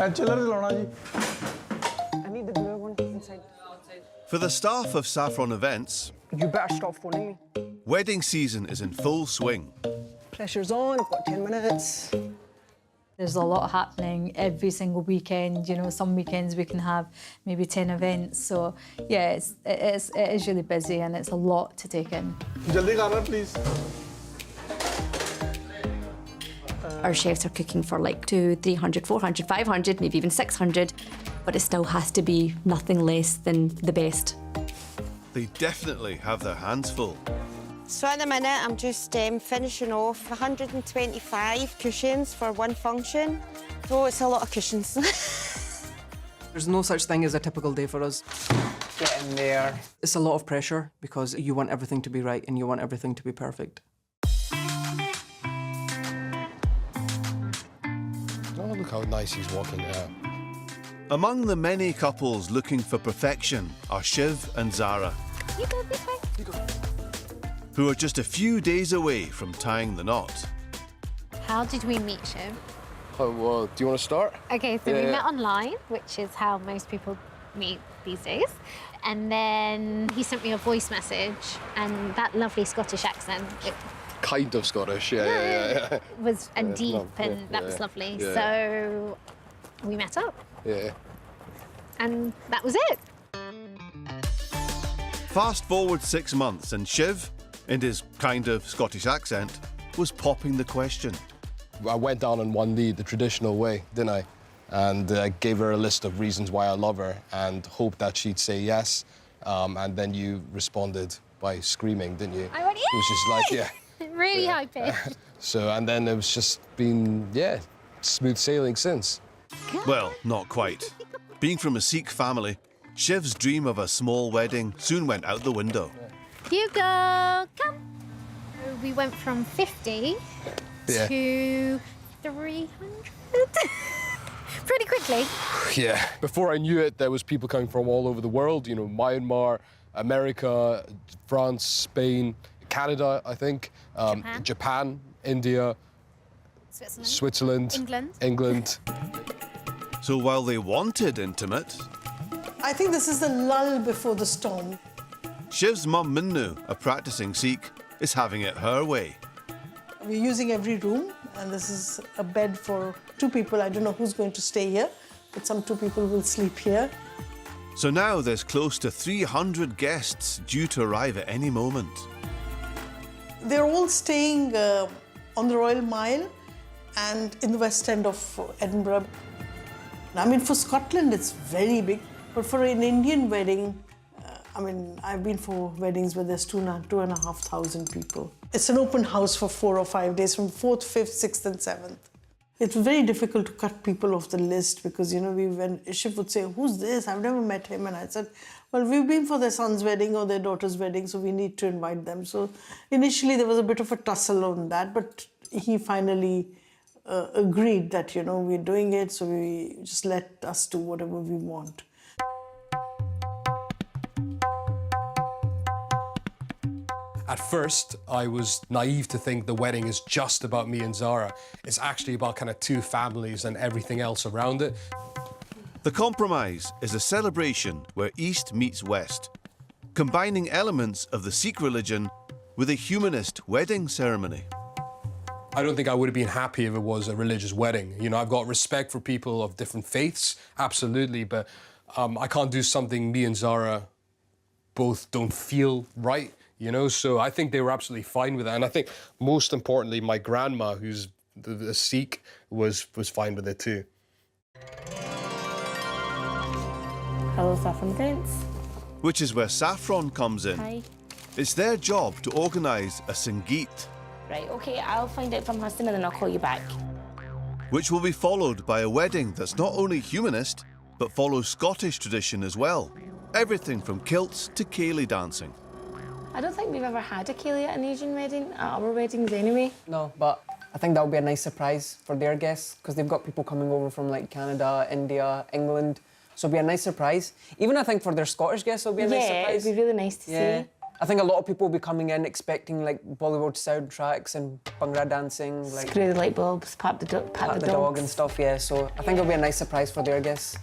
need the blue one inside. For the staff of Saffron Events, You better stop phoning me. wedding season is in full swing. Pressure's on, I've got 10 minutes. There's a lot happening every single weekend. You know, some weekends we can have maybe 10 events. So, yeah, it is really busy and it's a lot to take in. Jaldi khana, please. Our chefs are cooking for like 200, 300, 400, 500, maybe even 600, but it still has to be nothing less than the best. They definitely have their hands full. So at the minute, I'm just finishing off 125 cushions for one function. So it's a lot of cushions. There's no such thing as a typical day for us. Get in there. It's a lot of pressure because you want everything to be right and you want everything to be perfect. Oh, look how nice he's walking now. Among the many couples looking for perfection are Shiv and Zara, You go this way. who are just a few days away from tying the knot. How did we meet, Shiv? Oh, well, do you want to start? Okay, so we Yeah. met online, which is how most people meet these days. And then he sent me a voice message, and that lovely Scottish accent, it Kind of Scottish, yeah. was and Yeah, deep, no, and yeah, that was yeah, lovely. yeah. So we met up, Yeah. and that was it. Fast forward 6 months and Shiv, in his kind of Scottish accent, was popping the question. I went down on one knee the traditional way, didn't I? And gave her a list of reasons why I love her and hoped that she'd say yes. And then you responded by screaming, didn't you? I went, It was just like, yeah. Really high pitched. So, and then it was just been, yeah, smooth sailing since. Well, not quite. Being from a Sikh family, Shiv's dream of a small wedding soon went out the window. Hugo, come. So we went from 50 Yeah. to 300 pretty quickly. Yeah. Before I knew it, there was people coming from all over the world, you know, Myanmar, America, France, Spain, Canada, I think, Japan, India, Switzerland, England. So while they wanted intimate, I think this is the lull before the storm. Shiv's mum Minnu, a practicing Sikh, is having it her way. We're using every room, and this is a bed for 2 people. I don't know who's going to stay here, but some 2 people will sleep here. So now there's close to 300 guests due to arrive at any moment. They're all staying on the Royal Mile and in the West End of Edinburgh. I mean, for Scotland, it's very big, but for an Indian wedding, I mean, I've been for weddings where there's 2,500 people. It's an open house for 4 or 5 days, from 4th, 5th, 6th and 7th. It's very difficult to cut people off the list because, you know, when Shiv would say, who's this? I've never met him. And I said, well, we've been for their son's wedding or their daughter's wedding, so we need to invite them. So initially there was a bit of a tussle on that, but he finally agreed that, you know, we're doing it, so we just let us do whatever we want. At first, I was naive to think the wedding is just about me and Zara. It's actually about kind of 2 families and everything else around it. The compromise is a celebration where East meets West, combining elements of the Sikh religion with a humanist wedding ceremony. I don't think I would have been happy if it was a religious wedding. You know, I've got respect for people of different faiths, absolutely, but I can't do something me and Zara both don't feel right, you know? So I think they were absolutely fine with that. And I think most importantly, my grandma, who's the Sikh, was fine with it too. Hello, Saffron Events. Which is where Saffron comes in. Hi. It's their job to organise a Sangeet, Right, okay, I'll find out from Huston and then I'll call you back. which will be followed by a wedding that's not only humanist, but follows Scottish tradition as well. Everything from kilts to ceilidh dancing. I don't think we've ever had a ceilidh at an Asian wedding, at our weddings anyway. No, but I think that would be a nice surprise for their guests because they've got people coming over from like Canada, India, England. So it'll be a nice surprise. Even I think for their Scottish guests, it'll be a nice surprise. It'd be really nice to see. I think a lot of people will be coming in expecting like Bollywood soundtracks and bhangra dancing, like screw the light bulbs, pat the the dog and stuff. Yeah, so I think it'll be a nice surprise for their guests.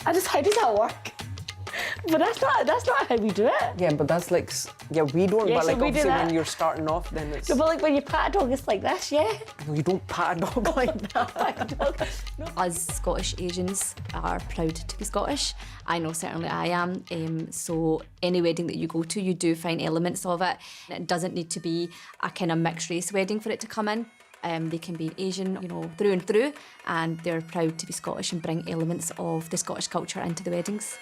How does that work? But that's not how we do it. Yeah, but that's like, yeah, we don't. Yeah, but so like we do obviously that. when you're starting off, then it's. No, but like when you pat a dog, it's like this, yeah. No, you don't pat a dog like that. Pat a dog. No. Us Scottish Asians are proud to be Scottish. I know certainly I am. So any wedding that you go to, you do find elements of it. It doesn't need to be a kind of mixed race wedding for it to come in. They can be Asian, you know, through and through, and they're proud to be Scottish and bring elements of the Scottish culture into the weddings.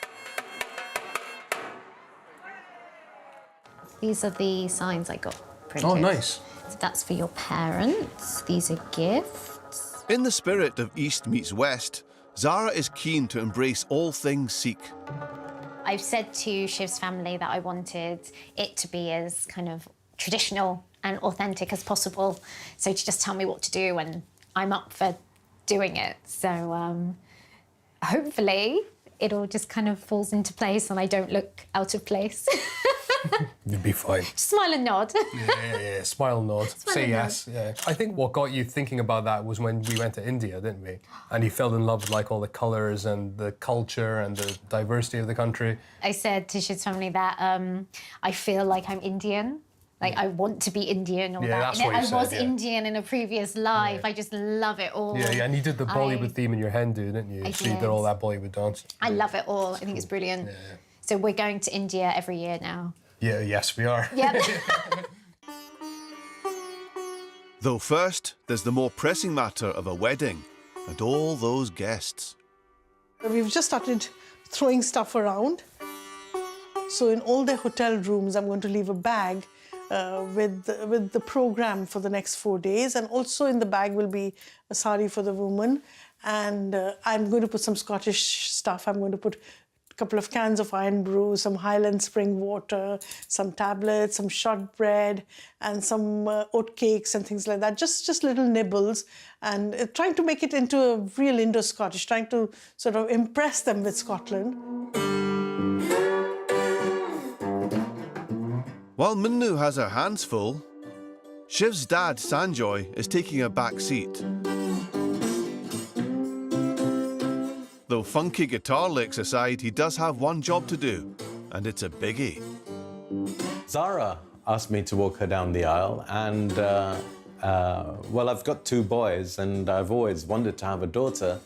These are the signs I got printed. Oh, nice. So that's for your parents. These are gifts. In the spirit of East meets West, Zara is keen to embrace all things Sikh. I've said to Shiv's family that I wanted it to be as kind of traditional and authentic as possible. So to just tell me what to do, and I'm up for doing it. So hopefully it all just kind of falls into place and I don't look out of place. You'd be fine. Smile and nod. Yeah. Smile, nod. Say and yes. Yeah. I think what got you thinking about that was when we went to India, didn't we? And you fell in love with like all the colours and the culture and the diversity of the country. I said to Shiv's family that I feel like I'm Indian. Like, I want to be Indian or Yeah, that. that's what you I said, was yeah. Indian in a previous life. Yeah. I just love it all. Yeah, and you did the Bollywood theme in your Hindu, didn't you? I So you did did. all that Bollywood dancing. I love it all. I think it's brilliant. Yeah. So we're going to India every year now. Yeah, yes, we are. Yep. Though first, there's the more pressing matter of a wedding and all those guests. We've just started throwing stuff around. So in all the hotel rooms, I'm going to leave a bag with the program for the next 4 days. And also in the bag will be a sari for the woman. And I'm going to put some Scottish stuff. I'm going to put a couple of cans of iron brew, some Highland spring water, some tablets, some shortbread, and some oat cakes and things like that. Just little nibbles, and trying to make it into a real Indo-Scottish, trying to sort of impress them with Scotland. While Minnu has her hands full, Shiv's dad, Sanjoy, is taking a back seat. Though funky guitar licks aside, he does have one job to do, and it's a biggie. Zara asked me to walk her down the aisle, and well, I've got 2 boys, and I've always wanted to have a daughter,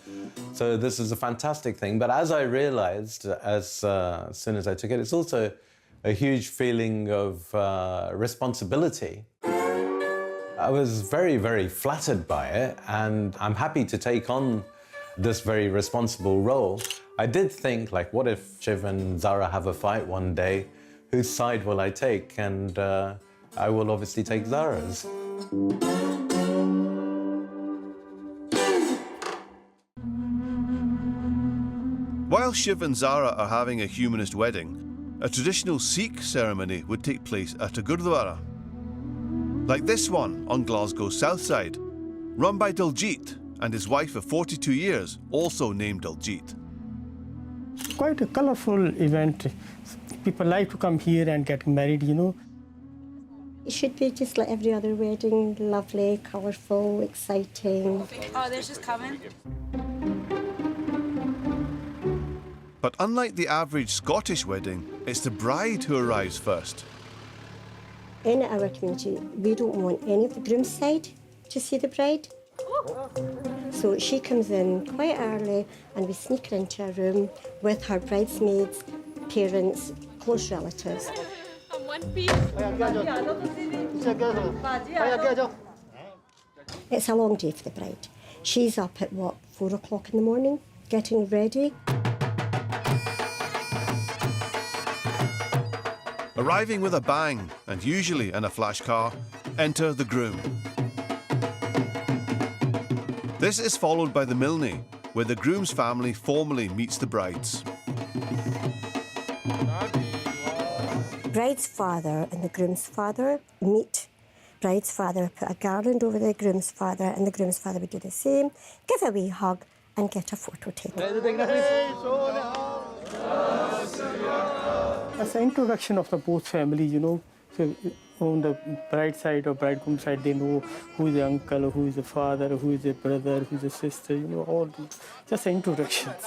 so this is a fantastic thing. But as I realized, as soon as I took it, it's also a huge feeling of responsibility. I was very, very flattered by it, and I'm happy to take on this very responsible role. I did think, like, what if Shiv and Zara have a fight one day? Whose side will I take? And I will obviously take Zara's. While Shiv and Zara are having a humanist wedding, a traditional Sikh ceremony would take place at a gurdwara. Like this one on Glasgow's south side, run by Diljit and his wife of 42 years, also named Diljit. Quite a colourful event. People like to come here and get married, you know. It should be just like every other wedding, lovely, colourful, exciting. Oh, they're just coming. But unlike the average Scottish wedding, it's the bride who arrives first. In our community, we don't want any of the groom's side to see the bride. So she comes in quite early and we sneak her into a room with her bridesmaids, parents, close relatives. It's a long day for the bride. She's up at, 4 o'clock in the morning, getting ready. Arriving with a bang, and usually in a flash car, enter the groom. This is followed by the milne, where the groom's family formally meets the brides. Bride's father and the groom's father meet. Bride's father put a garland over the groom's father, and the groom's father would do the same, give a wee hug and get a photo taken. That's the introduction of the both families, you know. So on the bride side or bridegroom side, they know who is the uncle, who is the father, who is the brother, who is the sister, you know, all these, just the introductions.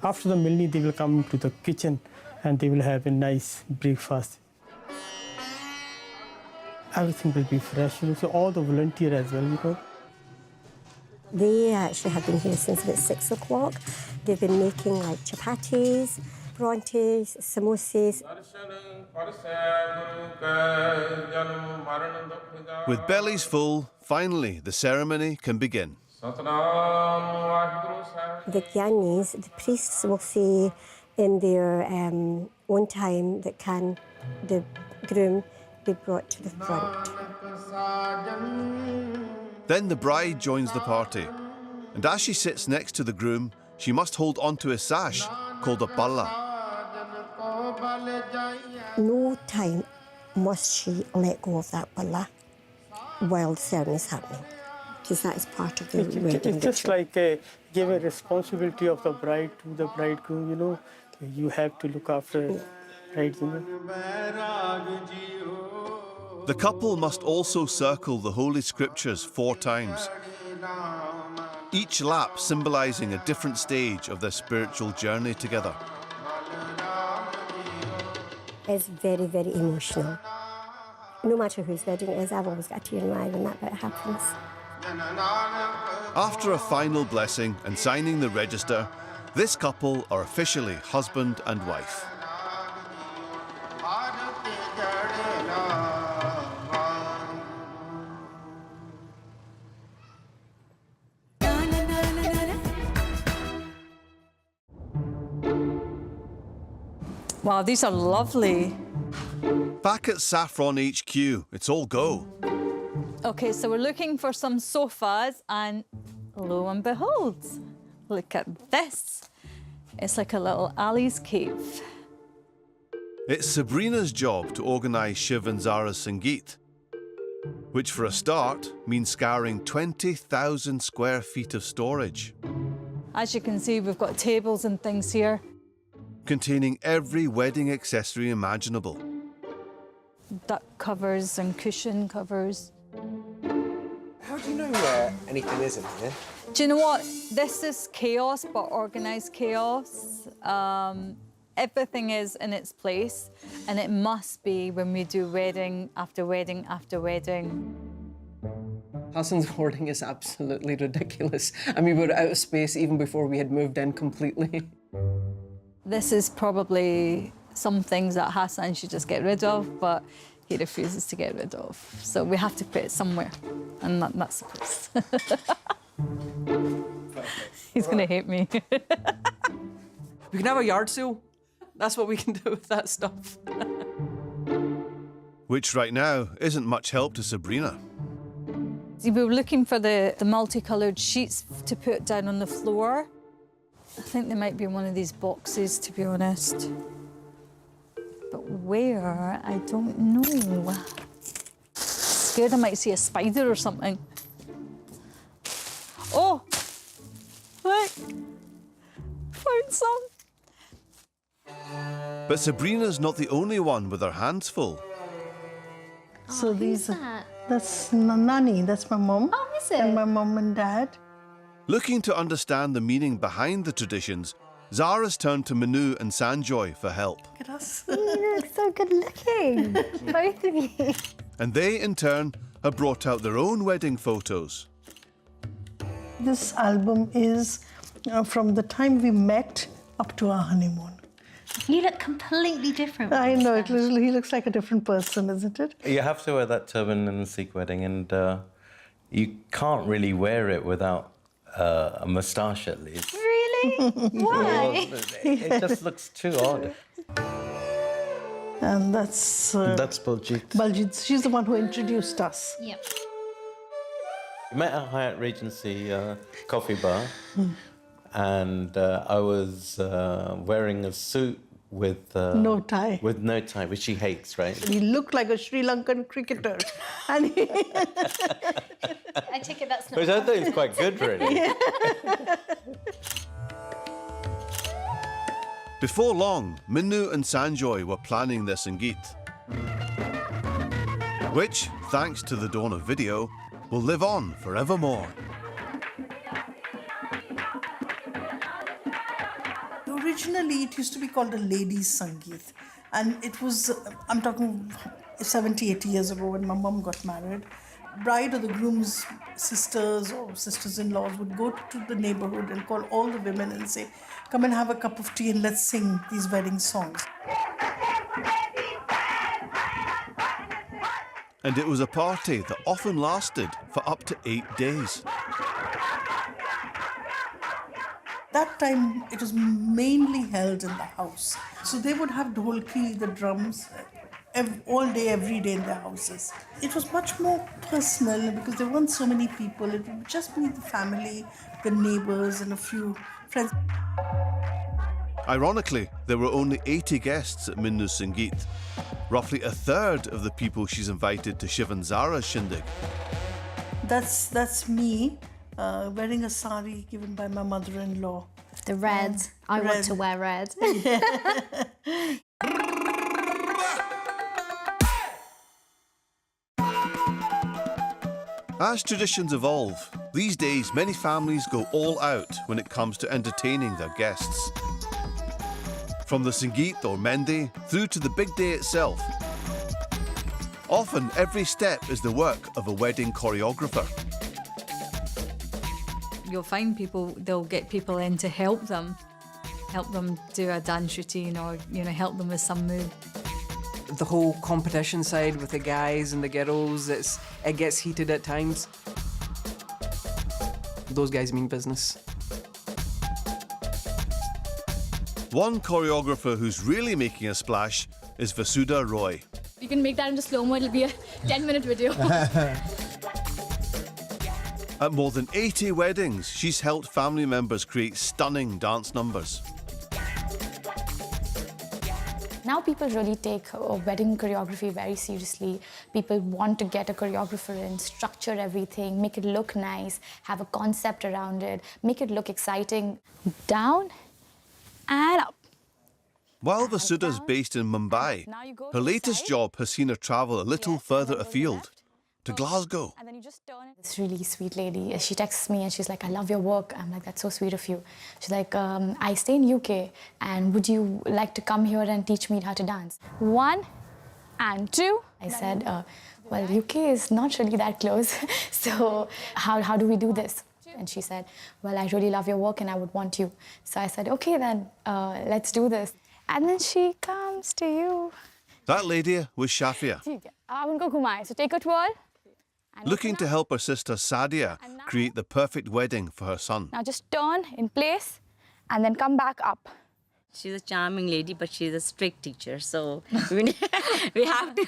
After the milni, they will come to the kitchen and they will have a nice breakfast. Everything will be fresh, you know, so all the volunteer as well, you know. They actually have been here since about 6 o'clock. They've been making like chapatis, prontes, samosas. With bellies full, finally the ceremony can begin. The Gyanis, the priests will say in their own time that can the groom be brought to the front. Then the bride joins the party, and as she sits next to the groom, she must hold onto a sash called a palla. No time must she let go of that palla while the ceremony is happening, because that is part of the wedding It's just like give a responsibility of the bride to the bridegroom, you know. You have to look after bride, you know. The couple must also circle the Holy Scriptures 4 times, each lap symbolising a different stage of their spiritual journey together. It's very, very emotional. No matter whose wedding it is, I've always got a tear in my eye when that bit happens. After a final blessing and signing the register, this couple are officially husband and wife. Wow, these are lovely. Back at Saffron HQ, it's all go. Okay, so we're looking for some sofas, and lo and behold, look at this. It's like a little Ali's cave. It's Sabrina's job to organise Shiv and Zara's Sangeet, which for a start means scouring 20,000 square feet of storage, As you can see, we've got tables and things here. containing every wedding accessory imaginable. Duck covers and cushion covers. How do you know where anything is in here? Do you know what? This is chaos, but organised chaos. Everything is in its place, and it must be when we do wedding after wedding after wedding. Hassan's hoarding is absolutely ridiculous. I mean, we were out of space even before we had moved in completely. This is probably some things that Hassan should just get rid of, but he refuses to get rid of. So we have to put it somewhere, and that's the place. He's going to hate me. We can have a yard sale. That's what we can do with that stuff. Which right now isn't much help to Sabrina. We were looking for the multicoloured sheets to put down on the floor. I think they might be in one of these boxes, to be honest. But where, I don't know. Scared I might see a spider or something. Oh, look, found some. But Sabrina's not the only one with her hands full. So these that's Nani, that's my mom. Oh, is it? And my mom and dad. Looking to understand the meaning behind the traditions, Zara's turned to Manu and Sanjoy for help. Look at us. You look so good looking, both of you. And they, in turn, have brought out their own wedding photos. This album is from the time we met up to our honeymoon. You look completely different. I know, he looks like a different person, isn't it? You have to wear that turban in the Sikh wedding, and you can't really wear it without a moustache, at least. Really? Why? It just looks too odd. And that's Baljeet. Baljeet. She's the one who introduced us. Yep. We met at Hyatt Regency coffee bar, and I was wearing a suit With No tie. With no tie, which she hates, right? He looked like a Sri Lankan cricketer. And he I take it that's not. Which I think is quite good, really. Before long, Minnu and Sanjoy were planning their Sangeet, which, thanks to the dawn of video, will live on forevermore. Originally, it used to be called a ladies' Sangeet. And it was, I'm talking 70, 80 years ago when my mum got married. Bride or the groom's sisters or sisters-in-laws would go to the neighborhood and call all the women and say, come and have a cup of tea and let's sing these wedding songs. And it was a party that often lasted for up to 8 days. That time, it was mainly held in the house. So they would have dholki, the drums, all day, every day in their houses. It was much more personal because there weren't so many people. It would just be the family, the neighbors, and a few friends. Ironically, there were only 80 guests at Minnu's Sangeet, roughly a third of the people she's invited to Shiv and Zara's shindig. That's me wearing a sari given by my mother-in-law. The red. I want to wear red. As traditions evolve, these days many families go all out when it comes to entertaining their guests. From the Sangeet or Mendi through to the big day itself. Often every step is the work of a wedding choreographer. You'll find people, they'll get people in to help them do a dance routine or, help them with some move. The whole competition side with the guys and the girls, it gets heated at times. Those guys mean business. One choreographer who's really making a splash is Vasudha Roy. You can make that into slow-mo, it'll be a 10-minute video. At more than 80 weddings, she's helped family members create stunning dance numbers. Now people really take wedding choreography very seriously. People want to get a choreographer in, structure everything, make it look nice, have a concept around it, make it look exciting. Down and up. While Vasudha's based in Mumbai, her latest job has seen her travel a little further afield, to Glasgow. And then you just turn it. This really sweet lady, she texts me and she's like, I love your work. I'm like, that's so sweet of you. She's like, I stay in UK and would you like to come here and teach me how to dance? 1 and 2. I said, well, UK is not really that close. So how do we do this? And she said, well, I really love your work and I would want you. So I said, okay then, let's do this. And then she comes to you. That lady was Shafia, So take a twirl. looking to help her sister Sadia create the perfect wedding for her son. Now just turn in place and then come back up. She's a charming lady, but she's a strict teacher. So we have to,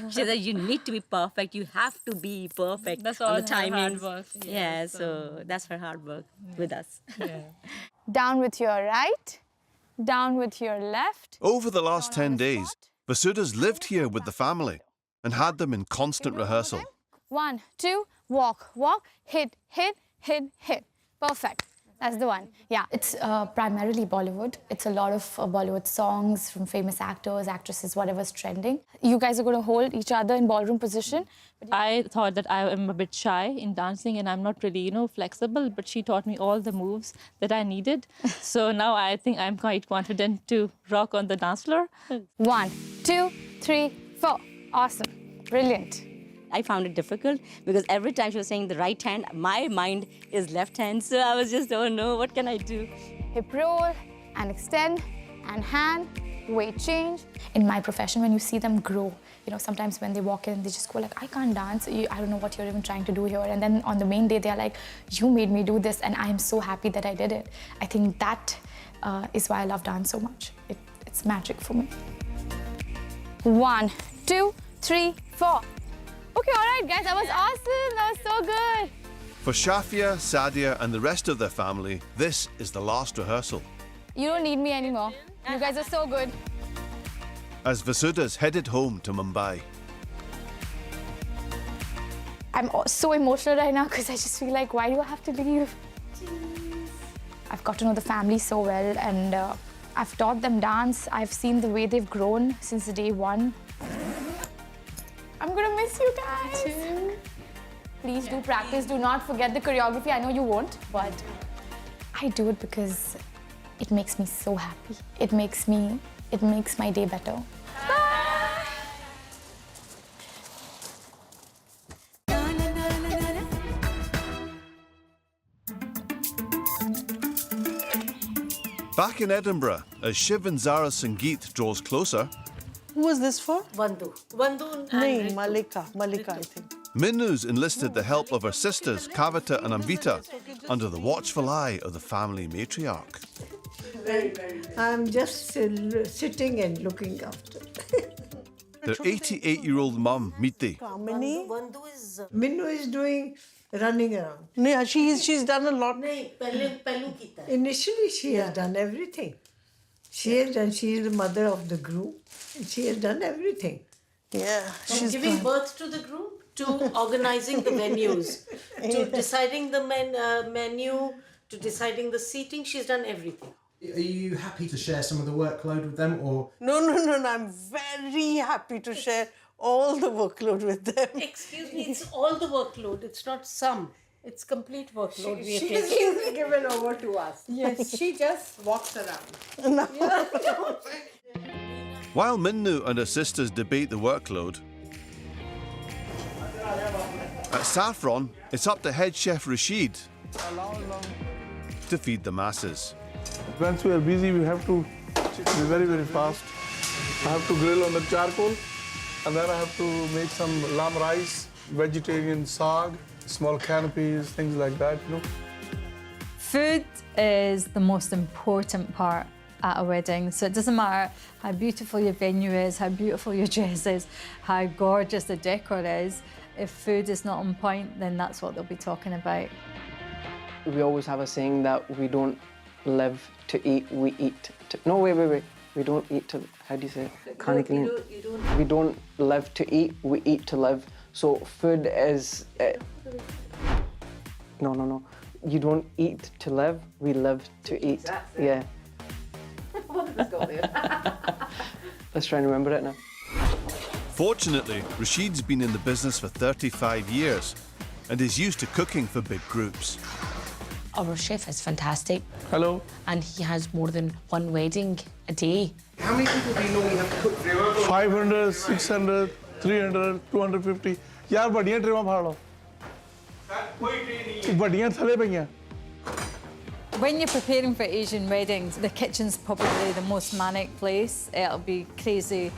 she said, you need to be perfect. You have to be perfect. That's on all the her timings. hard work. Yeah, so that's her hard work with us. Down with your right, down with your left. Over the last 10 days, Vasudha's lived here with the family and had them in constant rehearsal. 1, 2, walk, walk, hit, hit, hit, hit. Perfect. That's the one. Yeah, it's primarily Bollywood. It's a lot of Bollywood songs from famous actors, actresses, whatever's trending. You guys are going to hold each other in ballroom position. I thought that I am a bit shy in dancing and I'm not really, flexible, but she taught me all the moves that I needed. So now I think I'm quite confident to rock on the dance floor. 1, 2, 3, 4. Awesome. Brilliant. I found it difficult because every time she was saying the right hand, my mind is left hand. So I was just, oh no, what can I do? Hip roll and extend and hand, weight change. In my profession, when you see them grow, sometimes when they walk in, they just go like, I can't dance. I don't know what you're even trying to do here. And then on the main day, they're like, you made me do this. And I'm so happy that I did it. I think that is why I love dance so much. It's magic for me. 1, 2, 3, 4. Okay, all right, guys, that was awesome. That was so good. For Shafia, Sadia and the rest of their family, this is the last rehearsal. You don't need me anymore. You guys are so good. as Vasuda's headed home to Mumbai. I'm so emotional right now because I just feel like, why do I have to leave? I've got to know the family so well, and I've taught them dance. I've seen the way they've grown since day one. I'm gonna miss you guys. Please do practice. Do not forget the choreography. I know you won't, but I do it because it makes me so happy. It makes my day better. Back in Edinburgh, as Shiv and Zara Sangeet draws closer, Who was this for? Bandhu. Bandhu No, Malika, I think. Minnu's enlisted the help of her sisters Kavita and Amrita under the watchful eye of the family matriarch. I'm just sitting and looking after. Their 88-year-old mum, Meeti, Minnu is doing running around. No, she's done a lot. Initially, she has done everything. She is the mother of the group. She has done everything. Yeah, From giving birth to the group, to organizing the venues, to deciding the menu, to deciding the seating, she's done everything. Are you happy to share some of the workload with them, or? No. I'm very happy to share all the workload with them. Excuse me, it's all the workload. It's not some. It's complete workload. She's given over to us. Yes, she just walks around. While Minnu and her sisters debate the workload, at Saffron, it's up to head chef Rashid to feed the masses. Once we are busy, we have to be very, very fast. I have to grill on the charcoal, and then I have to make some lamb rice, vegetarian saag, small canopies, things like that, you know. Food is the most important part at a wedding. So it doesn't matter how beautiful your venue is, how beautiful your dress is, how gorgeous the decor is. If food is not on point, then that's what they'll be talking about. We always have a saying that we don't live to eat, we eat to... No, wait. We don't eat to... How do you say it? We don't live to eat, we eat to live. So food is... No. You don't eat to live, we live to eat. Exactly. Yeah. What have we got there? Let's try and remember it now. Fortunately, Rashid's been in the business for 35 years and is used to cooking for big groups. Our chef is fantastic. Hello. And he has more than one wedding a day. How many people do you normally have to cook for? 500, 600, 300, 250. यार बढ़िया ट्रेवा फाड़ लो बढ़िया थले पईयां When you're preparing for Asian weddings, the kitchen's probably the most manic place. It'll be crazy.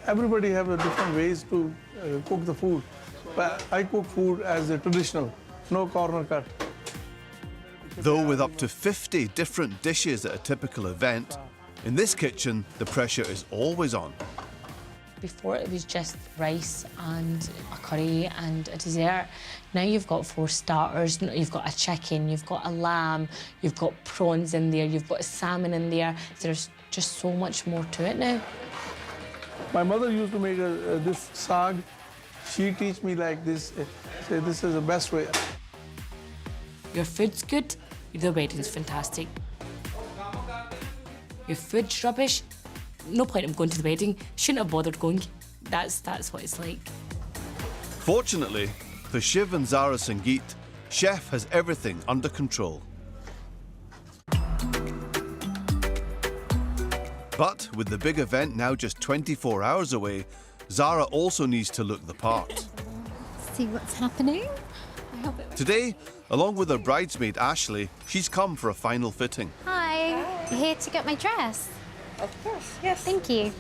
Everybody have a different ways to cook the food. But I cook food as a traditional, no corner cut. Though with up to 50 different dishes at a typical event, in this kitchen, the pressure is always on. Before it was just rice and a curry and a dessert. Now you've got 4 starters, you've got a chicken, you've got a lamb, you've got prawns in there, you've got salmon in there. There's just so much more to it now. My mother used to make this saag. She teach me like this, say this is the best way. Your food's good, the wedding's fantastic. Your food's rubbish, no point in going to the wedding, shouldn't have bothered going. That's what it's like. Fortunately, for Shiv and Zara Sangeet, Chef has everything under control. But with the big event now just 24 hours away, Zara also needs to look the part. See what's happening? I hope it Today, along with her bridesmaid Ashley, she's come for a final fitting. Hi. Here to get my dress. Of course, yes. Thank you.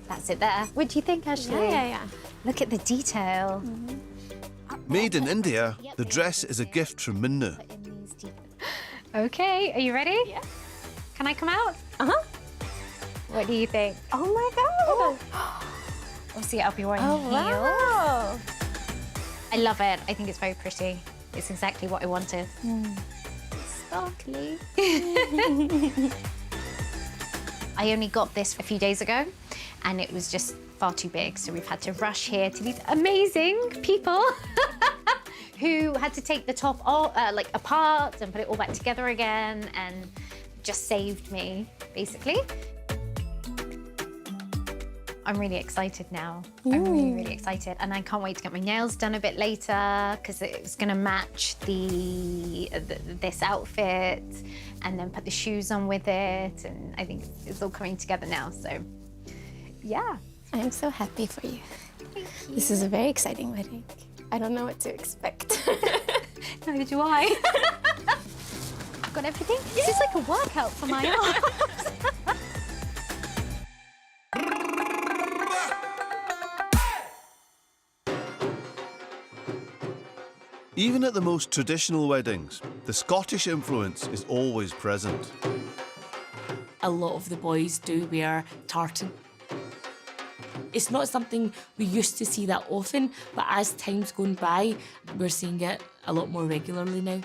That's it there. What do you think, Ashley? Yeah. Look at the detail. Made in India, the dress is a gift from Minnu. Okay, are you ready? Yeah. Can I come out? Uh-huh. What do you think? Oh my God. Oh, see, I'll be wearing Oh, heels. wow. I love it. I think it's very pretty. It's exactly what I wanted. Hmm. Sparkly. I only got this a few days ago, and it was just far too big, so we've had to rush here to these amazing people who had to take the top all, like apart and put it all back together again, and just saved me, basically. I'm really excited now. I'm really, really excited. And I can't wait to get my nails done a bit later because it's gonna match this outfit, and then put the shoes on with it. And I think it's all coming together now, so yeah. I'm so happy for you. This is a very exciting wedding. I don't know what to expect. Neither do I. I've got everything. This is like a workout for my arms. Even at the most traditional weddings, the Scottish influence is always present. A lot of the boys do wear tartan. It's not something we used to see that often, but as time's gone by, we're seeing it a lot more regularly now.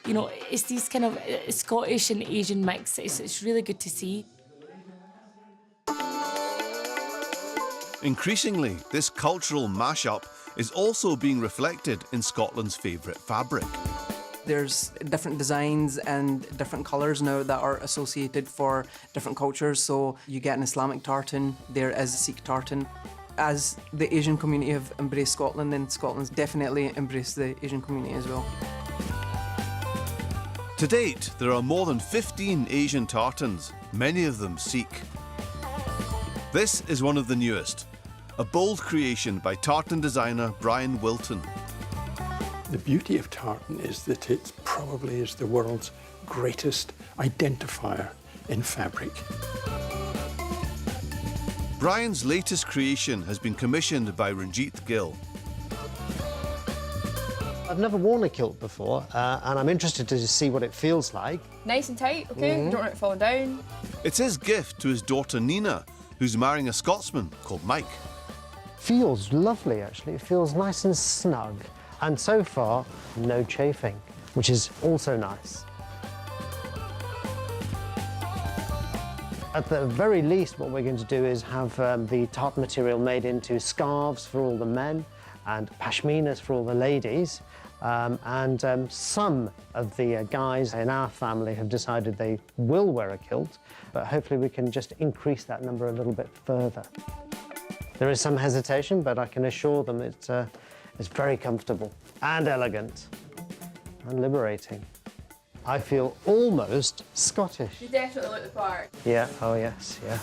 You know, it's these kind of Scottish and Asian mix. It's really good to see. Increasingly, this cultural mashup is also being reflected in Scotland's favourite fabric. There's different designs and different colours now that are associated for different cultures. So you get an Islamic tartan, there is a Sikh tartan. As the Asian community have embraced Scotland, then Scotland's definitely embraced the Asian community as well. To date, there are more than 15 Asian tartans, many of them Sikh. This is one of the newest, a bold creation by tartan designer Brian Wilton. The beauty of tartan is that it probably is the world's greatest identifier in fabric. Brian's latest creation has been commissioned by Ranjit Gill. I've never worn a kilt before, and I'm interested to see what it feels like. Nice and tight, okay? You don't want it falling down. It's his gift to his daughter Nina, who's marrying a Scotsman called Mike. Feels lovely, actually. It feels nice and snug. And so far, no chafing, which is also nice. At the very least, what we're going to do is have the tartan material made into scarves for all the men and pashminas for all the ladies. Some of the guys in our family have decided they will wear a kilt, but hopefully we can just increase that number a little bit further. There is some hesitation, but I can assure them it's very comfortable and elegant and liberating. I feel almost Scottish. You definitely look the part. Yeah, oh yes, yeah.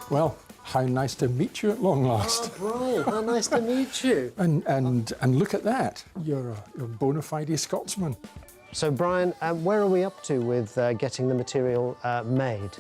Well, how nice to meet you at long last. Oh, Brian, how nice to meet you. And look at that, you're a bona fide Scotsman. So Brian, where are we up to with getting the material made?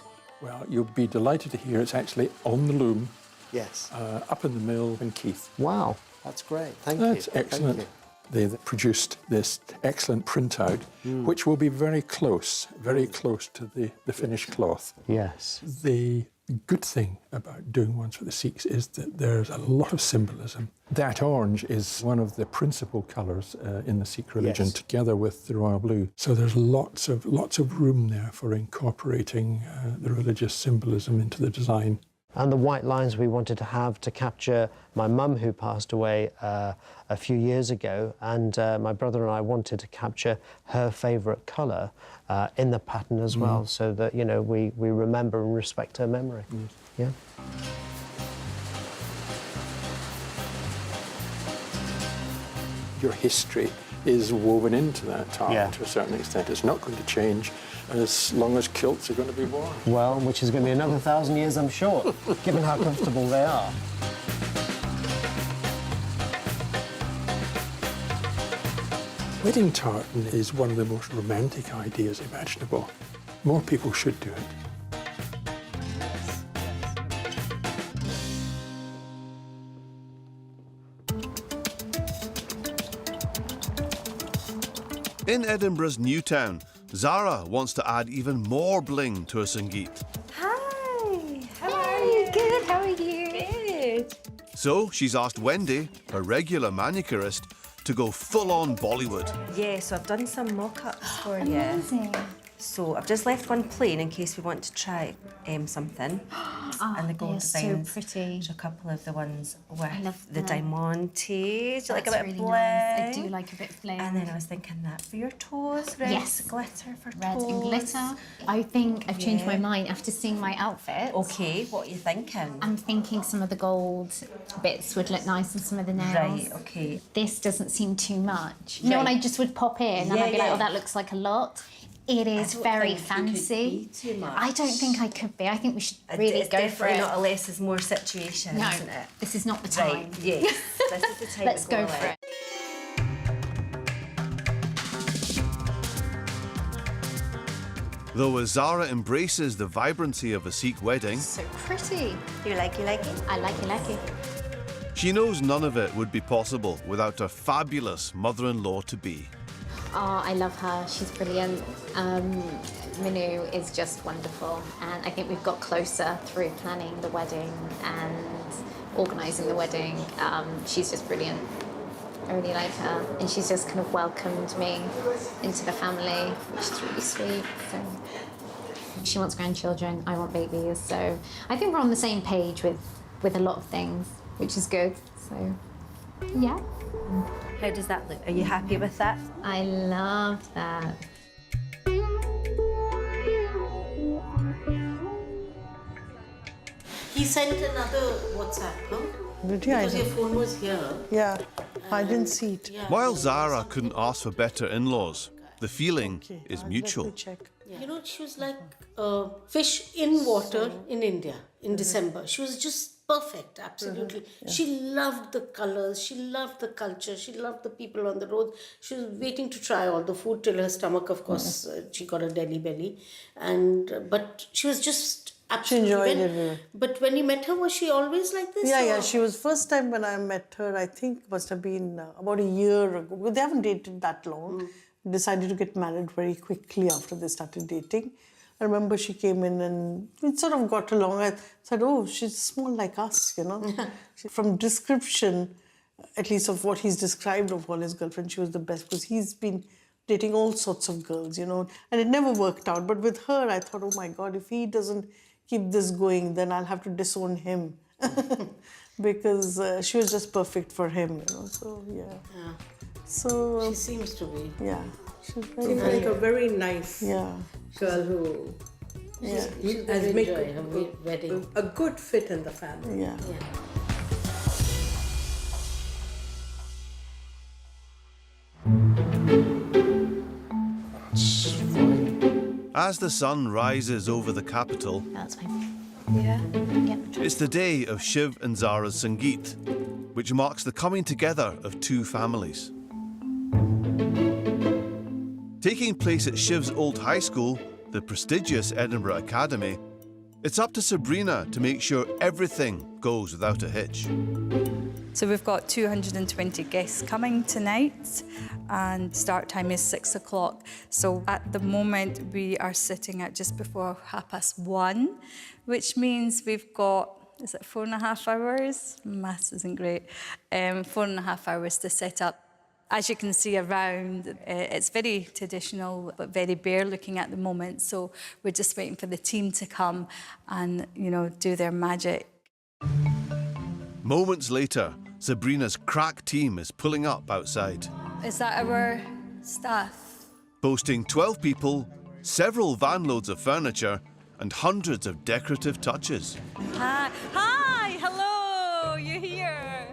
Well, you'll be delighted to hear it's actually on the loom. Yes. Up in the mill in Keith. Wow, that's great. Thank you. That's excellent. Thank They produced this excellent printout, which will be very close to the finished cloth. Yes. The good thing about doing ones for the Sikhs is that there's a lot of symbolism. That orange is one of the principal colours in the Sikh religion, Yes. together with the royal blue. So there's lots of room there for incorporating the religious symbolism into the design. And the white lines we wanted to have to capture my mum, who passed away a few years ago, and my brother and I wanted to capture her favourite colour in the pattern as well, so that, you know, we remember and respect her memory. Yeah. Your history is woven into that tartan to a certain extent. It's not going to change as long as kilts are going to be worn. Well, which is going to be another 1,000 years, I'm sure, given how comfortable they are. Wedding tartan is one of the most romantic ideas imaginable. More people should do it. In Edinburgh's new town, Zara wants to add even more bling to her Sangeet. Hi, how are you? Good, how are you? Good. So she's asked Wendy, her regular manicurist, to go full-on Bollywood. Yeah, so I've done some mock-ups for you. Amazing. So I've just left one plain in case we want to try something. And the gold designs. So pretty. There's a couple of the ones with the them. diamantes. Do you like a bit really of bling? nice. I do like a bit of bling. And then I was thinking that for your toes, red Yes. glitter for Red toes. and glitter. I think I've changed my mind after seeing my outfit. Okay, what are you thinking? I'm thinking some of the gold bits would look nice on some of the nails. Right, okay. This doesn't seem too much. You know, when Right. I just would pop in and Yeah, I'd be like, yeah. oh, that looks like a lot. It is very fancy. Too much. I don't think I could be. I think we should really it's go for definitely it. not a less is more situation, No, isn't it? this is not the time. Right, yes. This is the time Let's to go all for out. it. Though as Zara embraces the vibrancy of a Sikh wedding, So pretty. You like it? I like it. she knows none of it would be possible without her fabulous mother-in-law-to-be. Oh, I love her. She's brilliant. Minu is just wonderful. And I think we've got closer through planning the wedding and organising the wedding. She's just brilliant. I really like her. And she's just kind of welcomed me into the family, which is really sweet. So she wants grandchildren, I want babies. So I think we're on the same page with a lot of things, which is good. So, yeah. How does that look? Are you happy with that? I love that. He sent another WhatsApp, huh? Did you? Because your phone was here. Yeah, I didn't see it. While Zara couldn't ask for better in-laws, the feeling is mutual. Check. You know, she was like fish in water in India in December. She was just perfect, absolutely. She loved the colors, she loved the culture, she loved the people on the road. She was waiting to try all the food till her stomach, of course, she got a Delhi belly. But she was just absolutely... She enjoyed it. But when you met her, was she always like this? Yeah, or- she was first time when I met her, I think must have been about a year ago. Well, they haven't dated that long. Decided to get married very quickly after they started dating. I remember she came in and we sort of got along. I said, oh, she's small like us, you know. From description, at least of what he's described of all his girlfriends, she was the best because he's been dating all sorts of girls, you know, and it never worked out. But with her, I thought, oh my God, if he doesn't keep this going, then I'll have to disown him. Because she was just perfect for him, you know, so yeah. So she seems to be. Yeah, she's very, Seems very like a very nice yeah. girl who Yeah. has made enjoy her wedding. a good fit in the family. Yeah. As the sun rises over the capital, That's fine. Yeah. it's the day of Shiv and Zara's Sangeet, which marks the coming together of two families. Taking place at Shiv's old high school, the prestigious Edinburgh Academy, it's up to Sabrina to make sure everything goes without a hitch. So we've got 220 guests coming tonight and start time is 6 o'clock. So at the moment we are sitting at just before 1:30, which means we've got, is it 4.5 hours? Maths isn't great. 4.5 hours to set up. As you can see around, it's very traditional, but very bare looking at the moment. So we're just waiting for the team to come and, you know, do their magic. Moments later, Sabrina's crack team is pulling up outside, Is that our staff? boasting 12 people, several van loads of furniture, and hundreds of decorative touches. Hi, hello, you're here.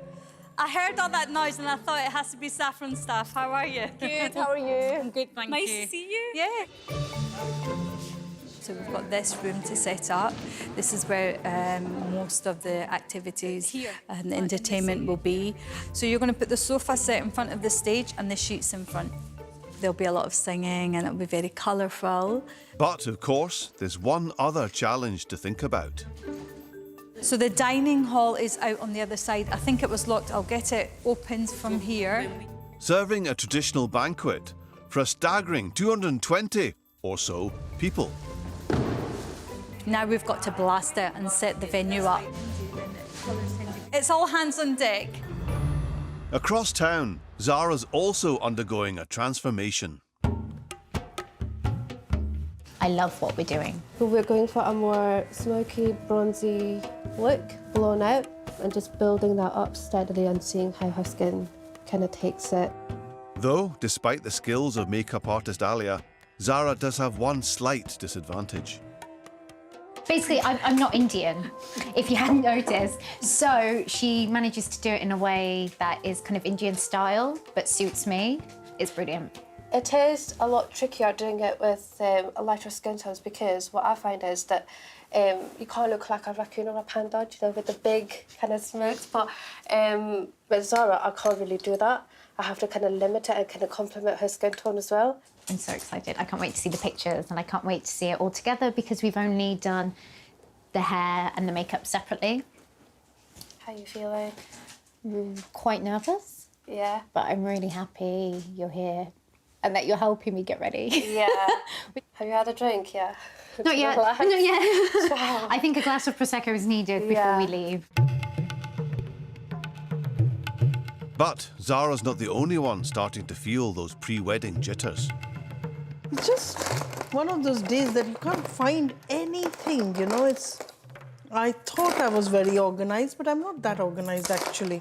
I heard all that noise and I thought it has to be Saffron staff. How are you? Good, how are you? I'm good, thank you. Nice to see you. Yeah. So we've got this room to set up. This is where most of the activities and the entertainment will be. So you're going to put the sofa set in front of the stage and the sheets in front. There'll be a lot of singing and it'll be very colourful. But, of course, there's one other challenge to think about. So the dining hall is out on the other side. I think it was locked. I'll get it opened from here. Serving a traditional banquet for a staggering 220 or so people. Now we've got to blast it and set the venue up. It's all hands on deck. Across town, Zara's also undergoing a transformation. I love what we're doing. We're going for a more smoky, bronzy look, blown out, and just building that up steadily and seeing how her skin kind of takes it. Though, despite the skills of makeup artist Alia, Zara does have one slight disadvantage. Basically, I'm not Indian, if you hadn't noticed. So she manages to do it in a way that is kind of Indian style, but suits me. It's brilliant. It is a lot trickier doing it with a lighter skin tones because what I find is that you can't look like a raccoon or a panda, you know, with the big kind of smokes. But with Zara, I can't really do that. I have to kind of limit it and kind of complement her skin tone as well. I'm so excited. I can't wait to see the pictures and I can't wait to see it all together because we've only done the hair and the makeup separately. How are you feeling? Quite nervous. Yeah. But I'm really happy you're here and that you're helping me get ready. Yeah. Have you had a drink? Yeah. Not yet. Not yet. I think a glass of Prosecco is needed before we leave. But Zara's not the only one starting to feel those pre-wedding jitters. It's just one of those days that you can't find anything, you know. I thought I was very organized, but I'm not that organized actually.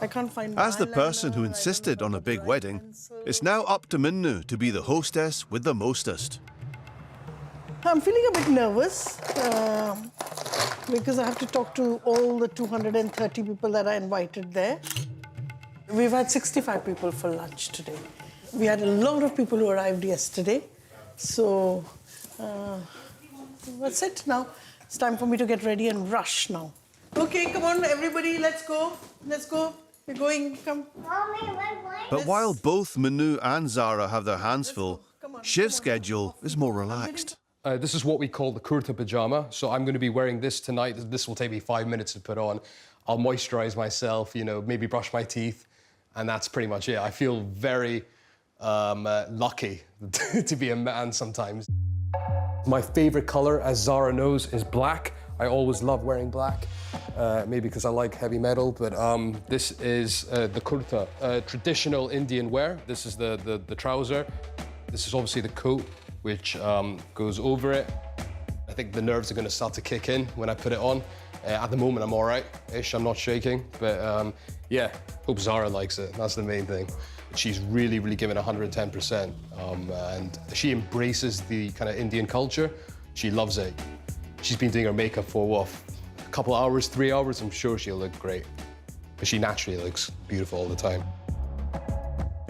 I can't find As the person who insisted on a big wedding, it's now up to Minnu to be the hostess with the mostest. I'm feeling a bit nervous because I have to talk to all the 230 people that I invited there. We've had 65 people for lunch today. We had a lot of people who arrived yesterday. So that's it now. It's time for me to get ready and rush now. Okay, come on, everybody, let's go. Let's go. We're going, come. But while both Minnu and Zara have their hands full, Shiv's schedule is more relaxed. This is what we call the kurta pajama. So I'm going to be wearing this tonight. This will take me 5 minutes to put on. I'll moisturize myself, you know, maybe brush my teeth. And that's pretty much it. I feel very lucky to be a man sometimes. My favorite color, as Zara knows, is black. I always love wearing black, maybe because I like heavy metal, but this is the kurta, traditional Indian wear. This is the trouser. This is obviously the coat, which goes over it. I think the nerves are going to start to kick in when I put it on. At the moment, I'm all right-ish, I'm not shaking, but yeah, hope Zara likes it, that's the main thing. She's really, really given 110%, and she embraces the kind of Indian culture. She loves it. She's been doing her makeup for, what, a couple hours, 3 hours? I'm sure she'll look great. But she naturally looks beautiful all the time.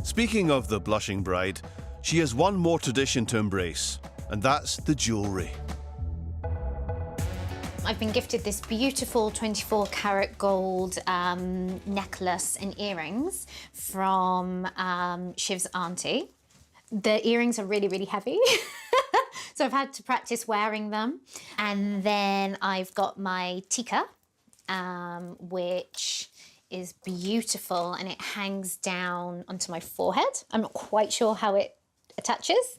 Speaking of the blushing bride, she has one more tradition to embrace, and that's the jewellery. I've been gifted this beautiful 24-karat gold necklace and earrings from Shiv's auntie. The earrings are really, really heavy. So I've had to practice wearing them. And then I've got my tika, which is beautiful and it hangs down onto my forehead. I'm not quite sure how it attaches.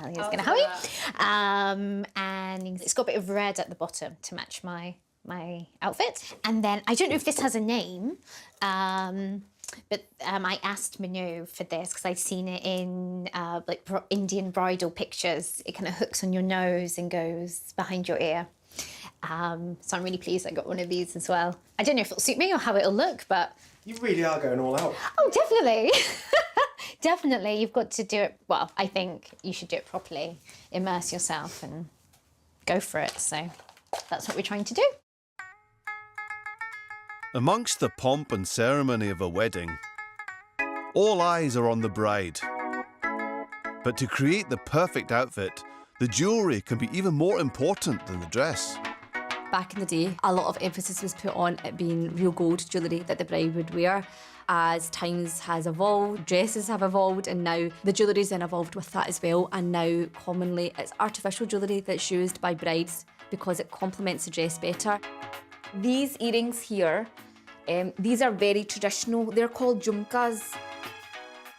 Alia's gonna help me. And it's got a bit of red at the bottom to match my outfit. And then, I don't know if this has a name, but I asked Manu for this because I'd seen it in like Indian bridal pictures. It kind of hooks on your nose and goes behind your ear. So I'm really pleased I got one of these as well. I don't know if it'll suit me or how it'll look, but... You really are going all out. Oh, definitely. Definitely, you've got to do it, well, I think you should do it properly. Immerse yourself and go for it, so that's what we're trying to do. Amongst the pomp and ceremony of a wedding, all eyes are on the bride. But to create the perfect outfit, the jewellery can be even more important than the dress. Back in the day, a lot of emphasis was put on it being real gold jewellery that the bride would wear. As times has evolved, dresses have evolved, and now the jewellery's then evolved with that as well. And now, commonly, it's artificial jewellery that's used by brides because it complements the dress better. These earrings here, these are very traditional. They're called jhumkas.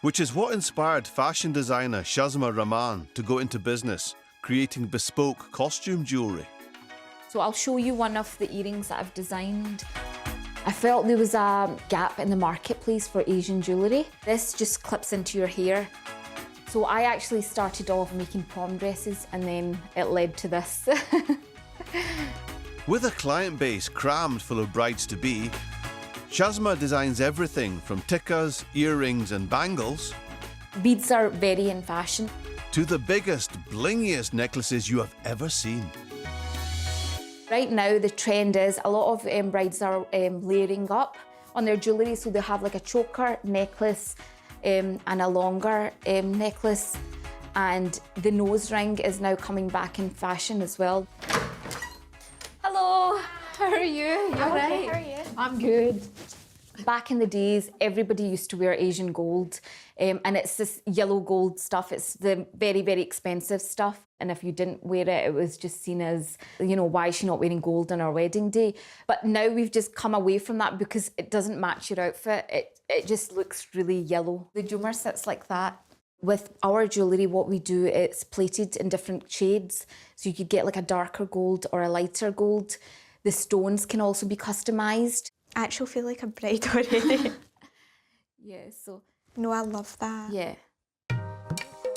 Which is what inspired fashion designer Shazma Rahman to go into business, creating bespoke costume jewellery. So I'll show you one of the earrings that I've designed. I felt there was a gap in the marketplace for Asian jewellery. This just clips into your hair. So I actually started off making prom dresses and then it led to this. With a client base crammed full of brides-to-be, Shazma designs everything from tikkas, earrings and bangles Beads are very in fashion. to the biggest, blingiest necklaces you have ever seen. Right now, the trend is a lot of brides are layering up on their jewellery, so they have like a choker, necklace, and a longer necklace. And the nose ring is now coming back in fashion as well. Hello, how are you? You all right? How are you? I'm good. Back in the days, everybody used to wear Asian gold, and it's this yellow gold stuff. It's the very, very expensive stuff. And if you didn't wear it, it was just seen as, you know, why is she not wearing gold on her wedding day? But now we've just come away from that because it doesn't match your outfit. It just looks really yellow. The jumar sits like that. With our jewellery, what we do, it's plated in different shades. So you could get like a darker gold or a lighter gold. The stones can also be customised. I actually feel like a bride already. Yeah, so... No, I love that. Yeah.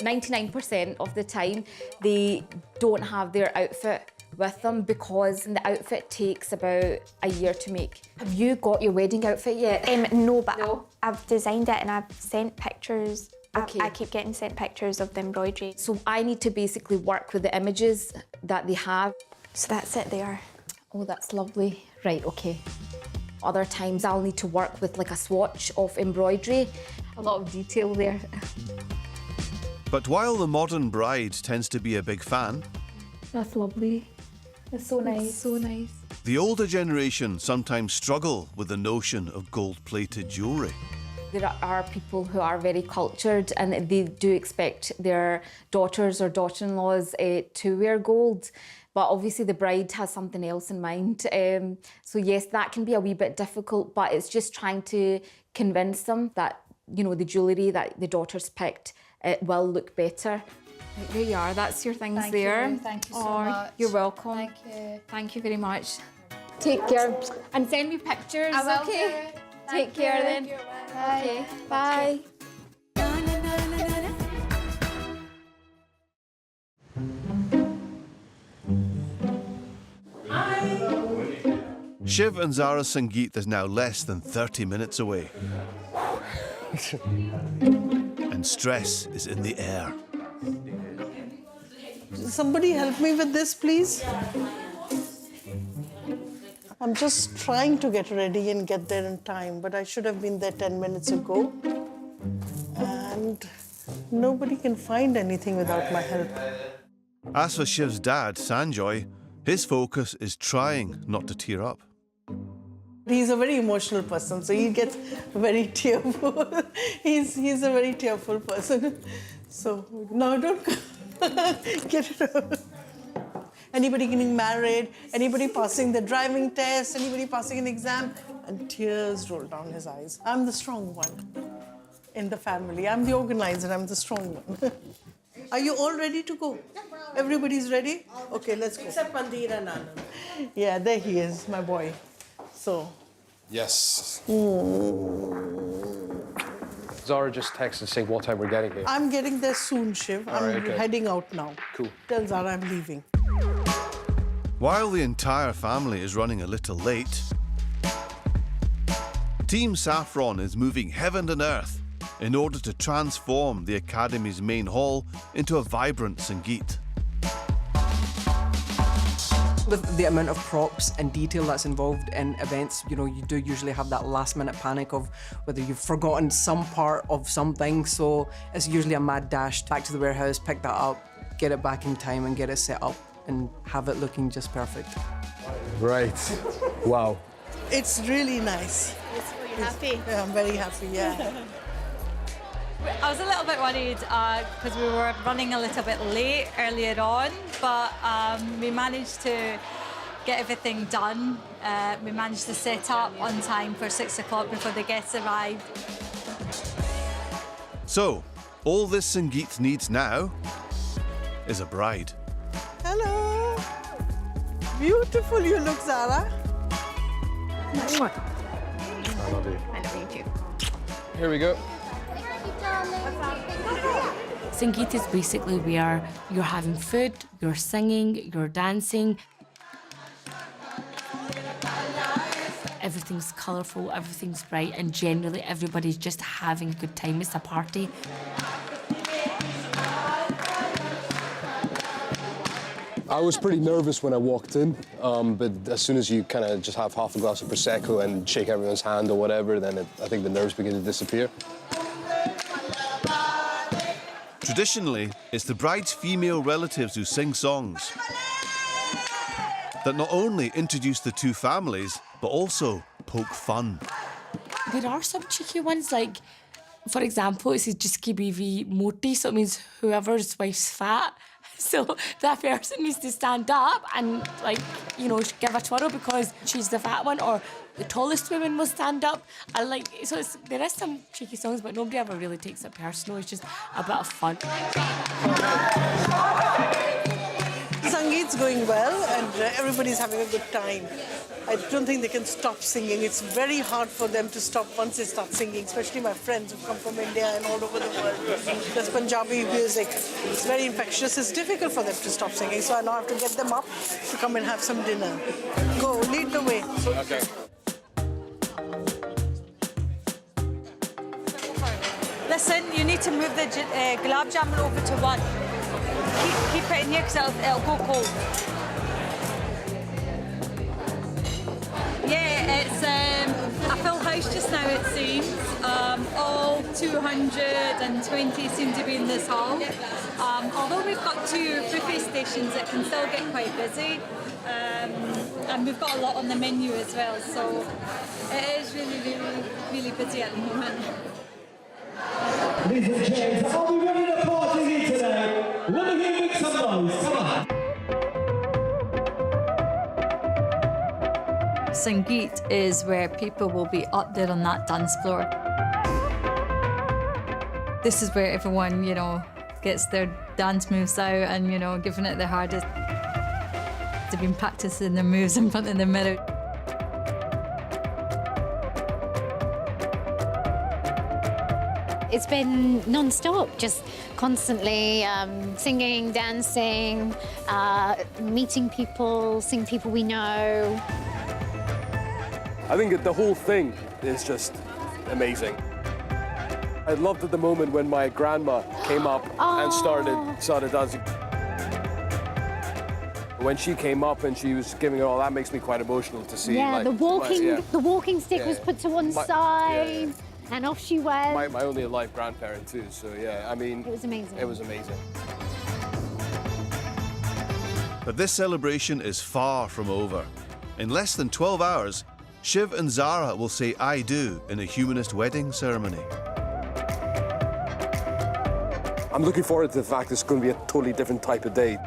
99% of the time, they don't have their outfit with them because the outfit takes about a year to make. Have you got your wedding outfit yet? No, but I've designed it and I've sent pictures. Okay. I keep getting sent pictures of the embroidery. So I need to basically work with the images that they have. So that's it there. Oh, that's lovely. Right, okay. Other times I'll need to work with like a swatch of embroidery. A lot of detail there. But while the modern bride tends to be a big fan, That's lovely. It's so nice. It's so nice. the older generation sometimes struggle with the notion of gold-plated jewellery. There are people who are very cultured and they do expect their daughters or daughter-in-laws to wear gold. But obviously the bride has something else in mind. So yes, that can be a wee bit difficult, but it's just trying to convince them that, you know, the jewellery that the daughter's picked will look better. Right, there you are, that's your things Thank there. you. Thank you so much. You're welcome. Thank you. Thank you very much. Take care and send me pictures, I will okay? do. Take Thank care you. then. Bye. Okay, bye. Shiv and Zara's Sangeet is now less than 30 minutes away. And stress is in the air. Somebody help me with this, please. I'm just trying to get ready and get there in time, but I should have been there 10 minutes ago. And nobody can find anything without my help. As for Shiv's dad, Sanjoy, his focus is trying not to tear up. He's a very emotional person, so he gets very tearful. He's a very tearful person. So, no, don't get it out. Anybody getting married, anybody passing the driving test, anybody passing an exam, and tears roll down his eyes. I'm the strong one in the family. I'm the organizer, I'm the strong one. Are you all ready to go? Everybody's ready? Okay, let's go. Except Mandir and Anand. Yeah, there he is, my boy. So. Yes. Zara just texted saying what time we're getting here. I'm getting there soon, Shiv. All right, I'm okay. heading out now. Cool. Tell Zara I'm leaving. While the entire family is running a little late, Team Saffron is moving heaven and earth in order to transform the Academy's main hall into a vibrant Sangeet. With the amount of props and detail that's involved in events, you know, you do usually have that last minute panic of whether you've forgotten some part of something. So it's usually a mad dash back to the warehouse, pick that up, get it back in time and get it set up and have it looking just perfect. Right. Wow. It's really nice. Are you happy? Yeah, I'm very happy, yeah. I was a little bit worried because we were running a little bit late earlier on, but we managed to get everything done. We managed to set up on time for 6 o'clock before the guests arrived. So, all this Sangeet needs now is a bride. Hello. Beautiful you look, Zara. I love you. I love you too. Here we go. Sangeet is basically where you're having food, you're singing, you're dancing. Everything's colourful, everything's bright, and generally everybody's just having a good time. It's a party. I was pretty nervous when I walked in, but as soon as you kind of just have half a glass of Prosecco and shake everyone's hand or whatever, then I think the nerves begin to disappear. Traditionally, it's the bride's female relatives who sing songs that not only introduce the two families, but also poke fun. There are some cheeky ones, like, for example, it says just KBV moti, so it means whoever's wife's fat. So that person needs to stand up and, like, you know, give a twirl because she's the fat one, or the tallest woman will stand up. And, like, so there is some cheeky songs, but nobody ever really takes it personal. It's just a bit of fun. Sangeet's going well, and everybody's having a good time. I don't think they can stop singing. It's very hard for them to stop once they start singing, especially my friends who come from India and all over the world. There's Punjabi music. It's very infectious. It's difficult for them to stop singing, so I now have to get them up to come and have some dinner. Go, lead the way. Okay. Listen, you need to move the gulab jamun over to one. Keep it in here because it'll go cold. Yeah, it's a full house just now, it seems. All 220 seem to be in this hall. Although we've got 2 buffet stations, it can still get quite busy. And we've got a lot on the menu as well, so it is really busy at the moment. Ladies and gents, are we ready to party here today? Let me hear you make some noise, come on. Sangeet is where people will be up there on that dance floor. This is where everyone, you know, gets their dance moves out and, you know, giving it their hardest. They've been practicing their moves in front of the mirror. It's been non-stop, just constantly singing, dancing, meeting people, seeing people we know. I think the whole thing is just amazing. I loved at the moment when my grandma came up and started dancing. When she came up and she was giving it all, that makes me quite emotional to see. Yeah, like, the walking stick was put to one side, and off she went. My only alive grandparent too, so yeah, I mean... It was amazing. It was amazing. But this celebration is far from over. In less than 12 hours, Shiv and Zara will say I do in a humanist wedding ceremony. I'm looking forward to the fact it's going to be a totally different type of day.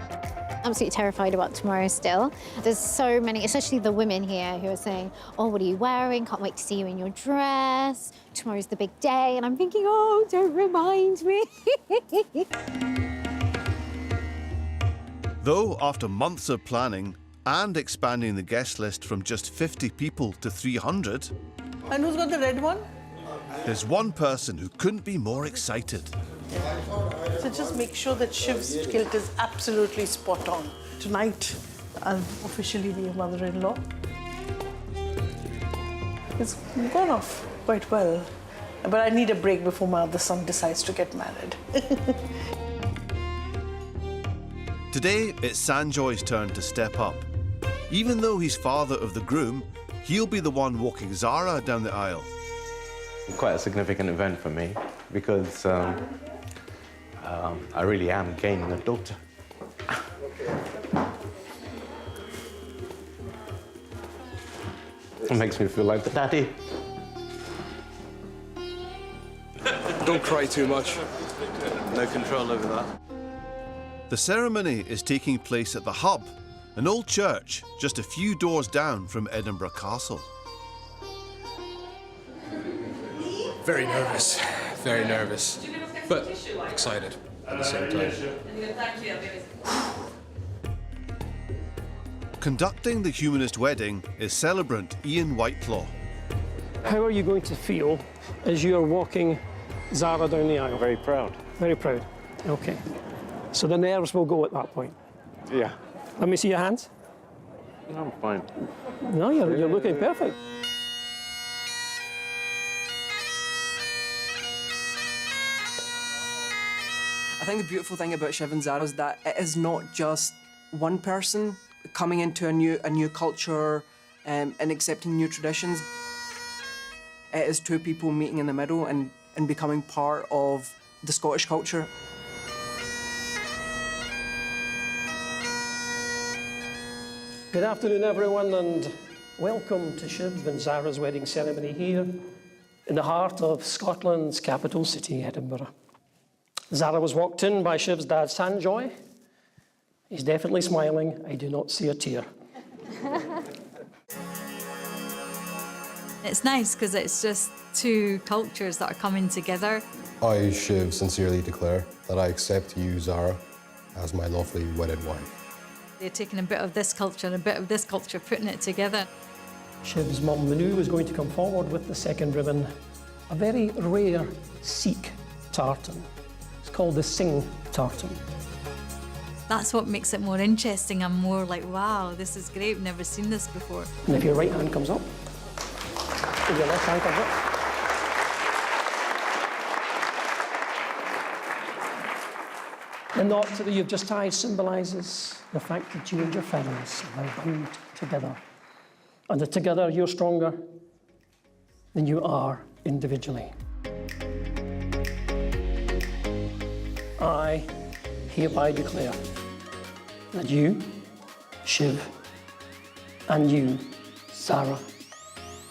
Absolutely terrified about tomorrow still. There's so many, especially the women here, who are saying, oh, what are you wearing? Can't wait to see you in your dress. Tomorrow's the big day. And I'm thinking, oh, don't remind me. Though, after months of planning and expanding the guest list from just 50 people to 300... And who's got the red one? There's one person who couldn't be more excited. So just make sure that Shiv's kilt is absolutely spot on. Tonight, I'll officially be a mother-in-law. It's gone off quite well, but I need a break before my other son decides to get married. Today, it's Sanjoy's turn to step up. Even though he's father of the groom, he'll be the one walking Zara down the aisle. Quite a significant event for me because I really am gaining a daughter. It makes me feel like the daddy. Don't cry too much. No control over that. The ceremony is taking place at the Hub, an old church just a few doors down from Edinburgh Castle. Very nervous, but excited at the same time. Conducting the humanist wedding is celebrant Ian Whitelaw. How are you going to feel as you are walking Zara down the aisle? Very proud. Very proud. Okay. So the nerves will go at that point. Yeah. Let me see your hands. I'm fine. No, you're looking perfect. I think the beautiful thing about Shiv and Zara is that it is not just one person coming into a new culture and accepting new traditions. It is two people meeting in the middle and becoming part of the Scottish culture. Good afternoon, everyone, and welcome to Shiv and Zara's wedding ceremony here in the heart of Scotland's capital city, Edinburgh. Zara was walked in by Shiv's dad, Sanjoy. He's definitely smiling. I do not see a tear. It's nice because it's just two cultures that are coming together. I, Shiv, sincerely declare that I accept you, Zara, as my lovely wedded wife. They're taking a bit of this culture and a bit of this culture, putting it together. Shiv's mum, Manu, was going to come forward with the second ribbon, a very rare Sikh tartan. It's called the Singh tartan. That's what makes it more interesting. I'm more like, wow, this is great. Never seen this before. And if your right hand comes up, if your left hand comes up. The knot that you've just tied symbolises the fact that you and your families are now bound together. And that together you're stronger than you are individually. I hereby declare that you, Shiv, and you, Zara,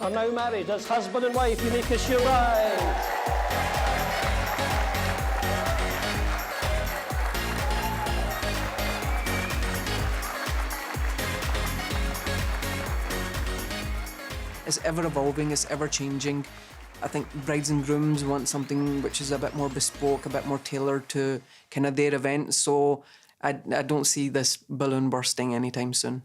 are now married as husband and wife. You may kiss your bride. It's ever evolving, it's ever changing. I think brides and grooms want something which is a bit more bespoke, a bit more tailored to kind of their event. So I don't see this balloon bursting anytime soon.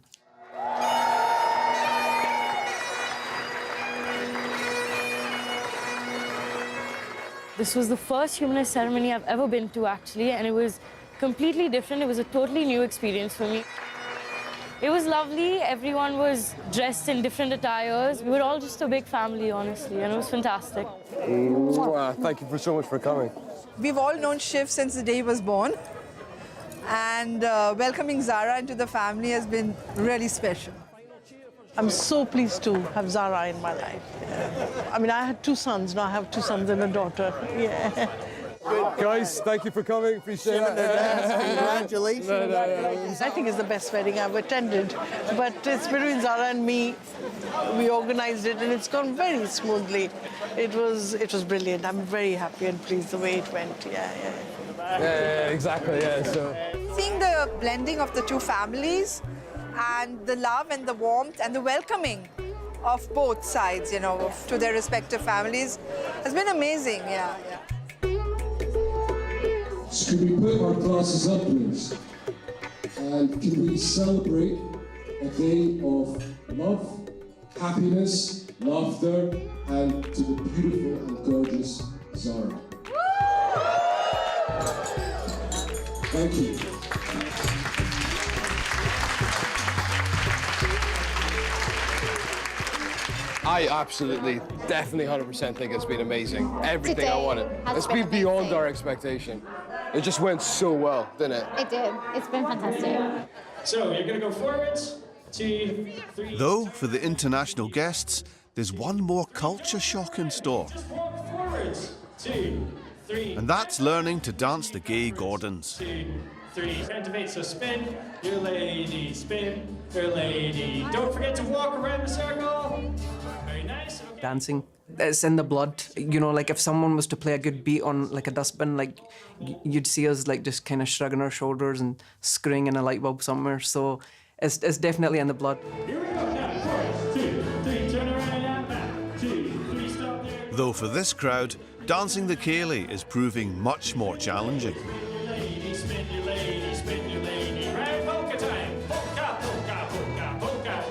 This was the first humanist ceremony I've ever been to, actually, and it was completely different. It was a totally new experience for me. It was lovely. Everyone was dressed in different attires. We were all just a big family, honestly, and it was fantastic. Thank you so much for coming. We've all known Shiv since the day he was born, and welcoming Zara into the family has been really special. I'm so pleased to have Zara in my life. Yeah. I mean, I had 2 sons, now I have 2 sons and a daughter. Yeah. Good. Guys, thank you for coming. Appreciate it. Congratulations. I think it's the best wedding I've attended. But it's between Zara and me. We organized it and it's gone very smoothly. It was brilliant. I'm very happy and pleased the way it went. Yeah, exactly. Yeah. So Seeing the blending of the 2 families and the love and the warmth and the welcoming of both sides, you know, to their respective families has been amazing. Yeah. So can we put our glasses up, please? And can we celebrate a day of love, happiness, laughter, and to the beautiful and gorgeous Zara. Thank you. I absolutely, definitely 100% think it's been amazing. Everything I Today wanted. has It's been been beyond amazing. our expectation. It just went so well, didn't it? It did. It's been fantastic. So you're going to go forwards, 2, 3. Though, for the international guests, there's one more culture shock in store. Forwards, 2, 3. And that's learning to dance the gay Gordons. 2, 3. Count of 8, so spin, your lady, spin, your lady. Don't forget to walk around the circle. Very nice. Okay. Dancing, it's in the blood. You know, like if someone was to play a good beat on like a dustbin, like you'd see us like just kind of shrugging our shoulders and screwing in a light bulb somewhere. So it's definitely in the blood. Here we go. Now, 4, 2, 3, turn around and back. 2, 3, stop there. Though for this crowd, dancing the ceilidh is proving much more challenging. Lady, spin your lady, spin your lady. Right, polka time. Polka, polka, polka, polka.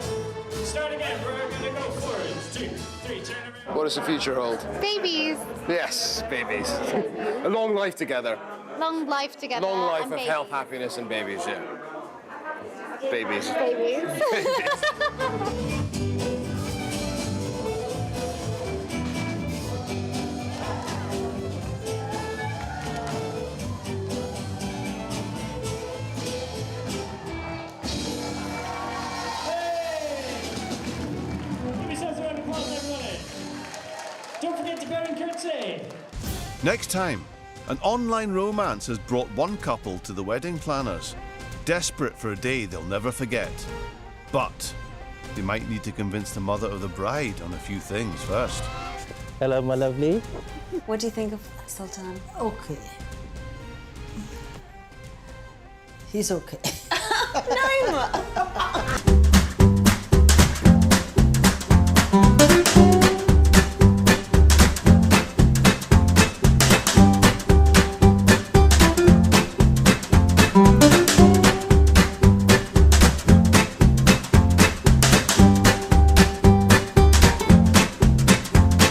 Start again. We're gonna go forwards. 2, 3, turn around. What does the future hold? Babies. Yes, babies. A long life together. Long life together. Long life and of babies. health, happiness, and babies, yeah. Babies. Babies. Give yourselves a round of applause, everybody. Don't forget to bow and curtsy. Next time, an online romance has brought one couple to the wedding planners, desperate for a day they'll never forget. But they might need to convince the mother of the bride on a few things first. Hello, my lovely. What do you think of Sultan? Okay. He's okay. No!